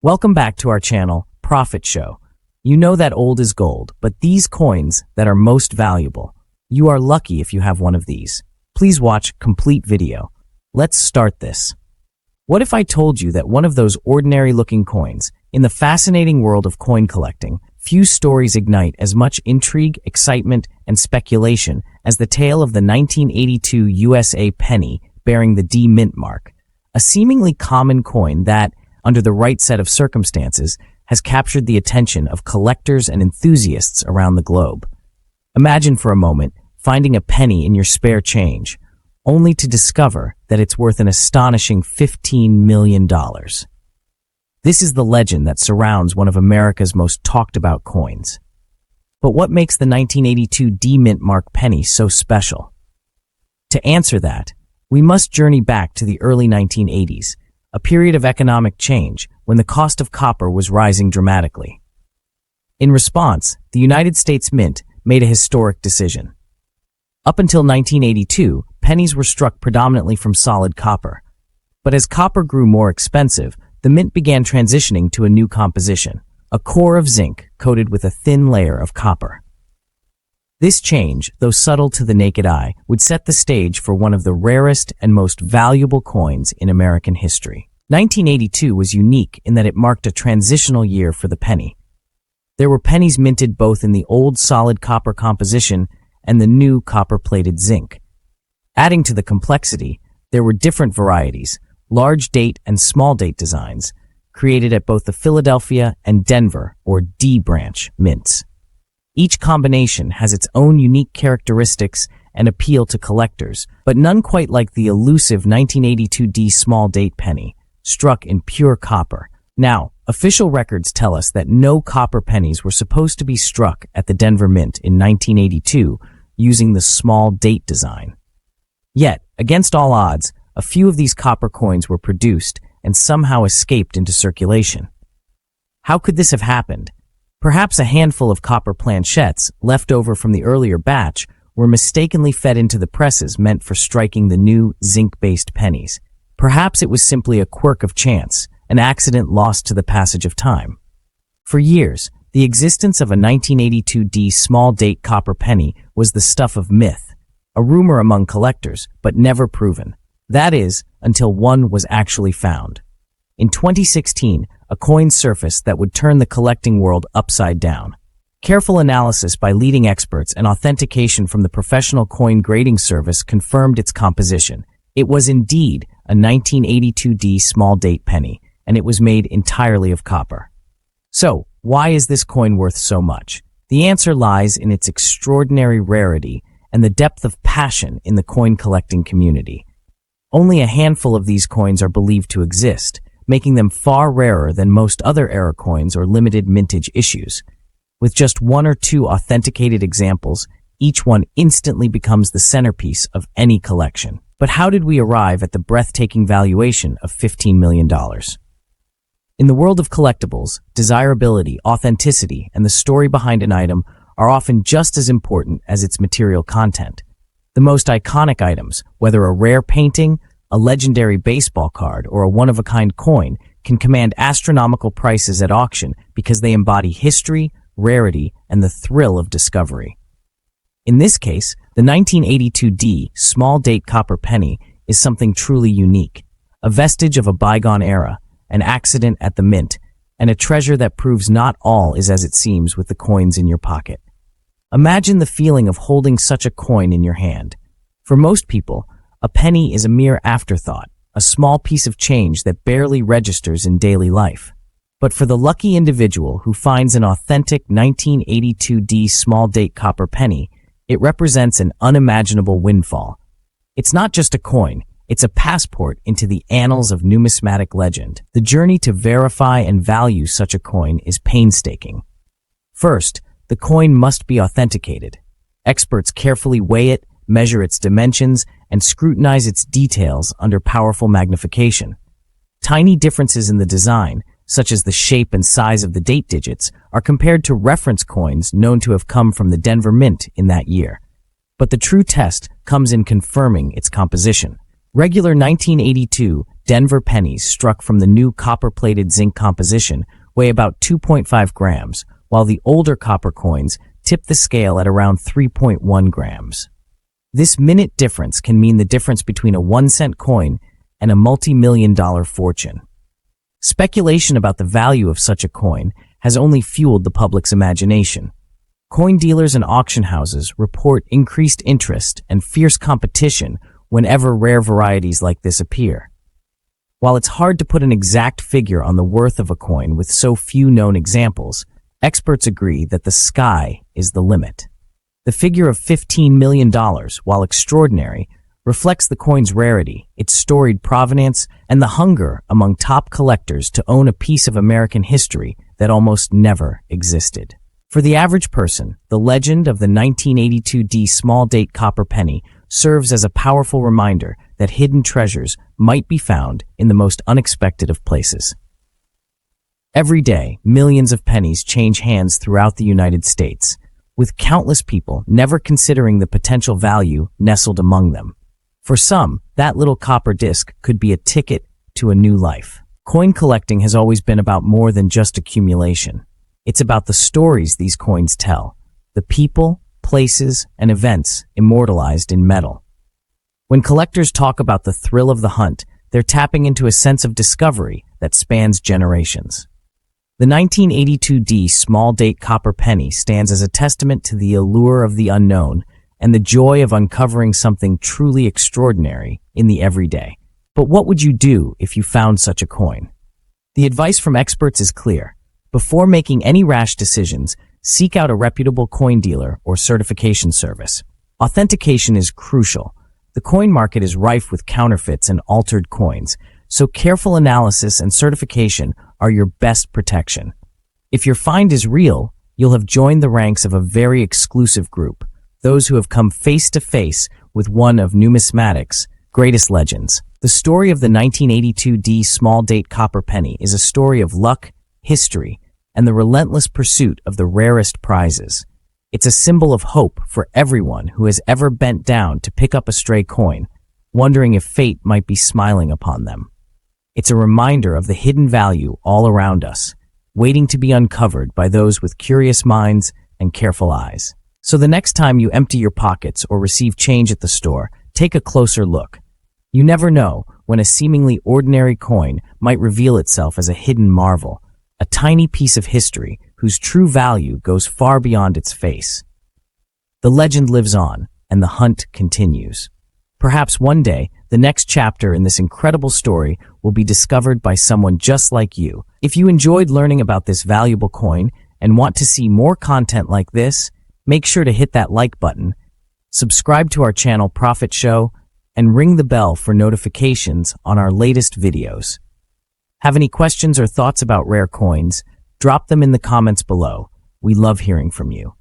Welcome back to our channel, Profit Show. You know that old is gold, but these coins that are most valuable, you are lucky if you have one of these. Please watch complete video. Let's start this. What if I told you that one of those ordinary-looking coins, in the fascinating world of coin collecting, few stories ignite as much intrigue, excitement, and speculation as the tale of the 1982 USA penny bearing the D mint mark, a seemingly common coin that, under the right set of circumstances, has captured the attention of collectors and enthusiasts around the globe. Imagine for a moment finding a penny in your spare change, only to discover that it's worth an astonishing $15 million. This is the legend that surrounds one of America's most talked-about coins. But what makes the 1982 D mint mark penny so special? To answer that, we must journey back to the early 1980s, a period of economic change when the cost of copper was rising dramatically. In response, the United States Mint made a historic decision. Up until 1982, pennies were struck predominantly from solid copper. But as copper grew more expensive, the mint began transitioning to a new composition, a core of zinc coated with a thin layer of copper. This change, though subtle to the naked eye, would set the stage for one of the rarest and most valuable coins in American history. 1982 was unique in that it marked a transitional year for the penny. There were pennies minted both in the old solid copper composition and the new copper-plated zinc. Adding to the complexity, there were different varieties, large date and small date designs, created at both the Philadelphia and Denver, or D branch, mints. Each combination has its own unique characteristics and appeal to collectors, but none quite like the elusive 1982 D small date penny, struck in pure copper. Now, official records tell us that no copper pennies were supposed to be struck at the Denver Mint in 1982 using the small date design. Yet, against all odds, a few of these copper coins were produced and somehow escaped into circulation. How could this have happened? Perhaps a handful of copper planchettes left over from the earlier batch were mistakenly fed into the presses meant for striking the new zinc-based pennies. Perhaps it was simply a quirk of chance, an accident lost to the passage of time. For years, the existence of a 1982 D small date copper penny was the stuff of myth, a rumor among collectors, but never proven. That is, until one was actually found. In 2016, a coin surfaced that would turn the collecting world upside down. Careful analysis by leading experts and authentication from the professional coin grading service confirmed its composition. It was indeed a 1982 D small date penny, and it was made entirely of copper. So, why is this coin worth so much? The answer lies in its extraordinary rarity and the depth of passion in the coin collecting community. Only a handful of these coins are believed to exist, making them far rarer than most other era coins or limited mintage issues. With just one or two authenticated examples, each one instantly becomes the centerpiece of any collection. But how did we arrive at the breathtaking valuation of $15 million? In the world of collectibles, desirability, authenticity, and the story behind an item are often just as important as its material content. The most iconic items, whether a rare painting, a legendary baseball card, or a one-of-a-kind coin, can command astronomical prices at auction because they embody history, rarity, and the thrill of discovery. In this case, the 1982 D small date copper penny is something truly unique, a vestige of a bygone era, an accident at the mint, and a treasure that proves not all is as it seems with the coins in your pocket. Imagine the feeling of holding such a coin in your hand. For most people, a penny is a mere afterthought, a small piece of change that barely registers in daily life. But for the lucky individual who finds an authentic 1982 D small date copper penny, it represents an unimaginable windfall. It's not just a coin, it's a passport into the annals of numismatic legend. The journey to verify and value such a coin is painstaking. First, the coin must be authenticated. Experts carefully weigh it, measure its dimensions, and scrutinize its details under powerful magnification. Tiny differences in the design, such as the shape and size of the date digits, are compared to reference coins known to have come from the Denver Mint in that year. But the true test comes in confirming its composition. Regular 1982 Denver pennies struck from the new copper-plated zinc composition weigh about 2.5 grams, while the older copper coins tip the scale at around 3.1 grams. This minute difference can mean the difference between a 1-cent coin and a multi-million-dollar fortune. Speculation about the value of such a coin has only fueled the public's imagination. Coin dealers and auction houses report increased interest and fierce competition whenever rare varieties like this appear. While it's hard to put an exact figure on the worth of a coin with so few known examples, experts agree that the sky is the limit. The figure of $15 million, while extraordinary, reflects the coin's rarity, its storied provenance, and the hunger among top collectors to own a piece of American history that almost never existed. For the average person, the legend of the 1982 small date copper penny serves as a powerful reminder that hidden treasures might be found in the most unexpected of places. Every day, millions of pennies change hands throughout the United States, with countless people never considering the potential value nestled among them. For some, that little copper disc could be a ticket to a new life. Coin collecting has always been about more than just accumulation. It's about the stories these coins tell, the people, places, and events immortalized in metal. When collectors talk about the thrill of the hunt, they're tapping into a sense of discovery that spans generations. The 1982 small date copper penny stands as a testament to the allure of the unknown and the joy of uncovering something truly extraordinary in the everyday. But what would you do if you found such a coin? The advice from experts is clear. Before making any rash decisions, seek out a reputable coin dealer or certification service. Authentication is crucial. The coin market is rife with counterfeits and altered coins, so careful analysis and certification are your best protection. If your find is real, you'll have joined the ranks of a very exclusive group, those who have come face to face with one of numismatics' greatest legends. The story of the 1982 small date copper penny is a story of luck, history, and the relentless pursuit of the rarest prizes. It's a symbol of hope for everyone who has ever bent down to pick up a stray coin, wondering if fate might be smiling upon them. It's a reminder of the hidden value all around us, waiting to be uncovered by those with curious minds and careful eyes. So the next time you empty your pockets or receive change at the store, take a closer look. You never know when a seemingly ordinary coin might reveal itself as a hidden marvel, a tiny piece of history whose true value goes far beyond its face. The legend lives on, and the hunt continues. Perhaps one day, the next chapter in this incredible story will be discovered by someone just like you. If you enjoyed learning about this valuable coin and want to see more content like this, make sure to hit that like button, subscribe to our channel Profit Show, and ring the bell for notifications on our latest videos. Have any questions or thoughts about rare coins? Drop them in the comments below. We love hearing from you.